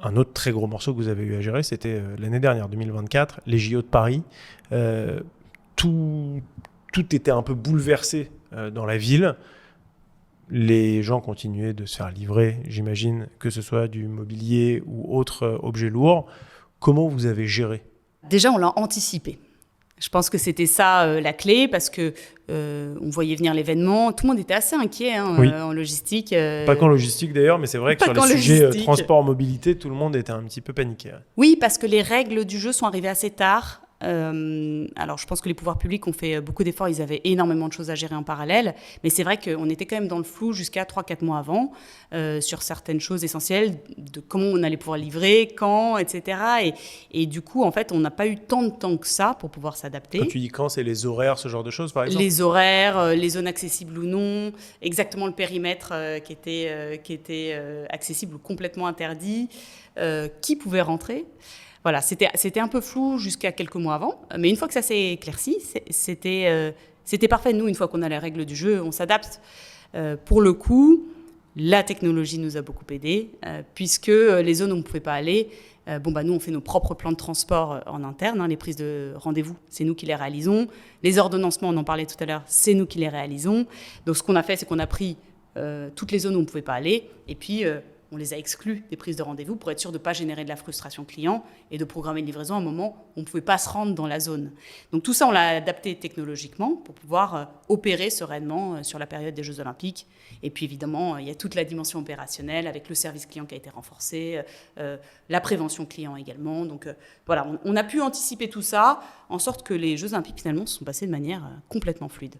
un autre très gros morceau que vous avez eu à gérer, c'était l'année dernière, 2024, les JO de Paris. Tout était un peu bouleversé dans la ville. Les gens continuaient de se faire livrer, j'imagine, que ce soit du mobilier ou autre objet lourd. Comment vous avez géré ? Déjà, on l'a anticipé. Je pense que c'était ça la clé, parce que on voyait venir l'événement. Tout le monde était assez inquiet Oui. En logistique. Pas qu'en logistique d'ailleurs, mais c'est vrai que Pas sur les qu'en sujets logistique. transport, mobilité, tout le monde était un petit peu paniqué. Oui, parce que les règles du jeu sont arrivées assez tard. Alors, je pense que les pouvoirs publics ont fait beaucoup d'efforts. Ils avaient énormément de choses à gérer en parallèle. Mais c'est vrai qu'on était quand même dans le flou jusqu'à 3-4 mois avant sur certaines choses essentielles, de comment on allait pouvoir livrer, quand, etc. Et du coup, en fait, on n'a pas eu tant de temps que ça pour pouvoir s'adapter. Quand tu dis quand, c'est les horaires, ce genre de choses, par exemple ? Les horaires, les zones accessibles ou non, exactement le périmètre qui était accessible ou complètement interdit, qui pouvait rentrer. Voilà, c'était un peu flou jusqu'à quelques mois avant, mais une fois que ça s'est éclairci, c'était parfait. Nous, une fois qu'on a les règles du jeu, on s'adapte. Pour le coup, la technologie nous a beaucoup aidés, puisque les zones où on ne pouvait pas aller, nous, on fait nos propres plans de transport en interne. Les prises de rendez-vous, c'est nous qui les réalisons. Les ordonnancements, on en parlait tout à l'heure, c'est nous qui les réalisons. Donc, ce qu'on a fait, c'est qu'on a pris toutes les zones où on ne pouvait pas aller, et puis on les a exclus des prises de rendez-vous pour être sûr de ne pas générer de la frustration client et de programmer une livraison à un moment où on ne pouvait pas se rendre dans la zone. Donc tout ça, on l'a adapté technologiquement pour pouvoir opérer sereinement sur la période des Jeux Olympiques. Et puis évidemment, il y a toute la dimension opérationnelle avec le service client qui a été renforcé, la prévention client également. Donc voilà, on a pu anticiper tout ça en sorte que les Jeux Olympiques finalement se sont passés de manière complètement fluide.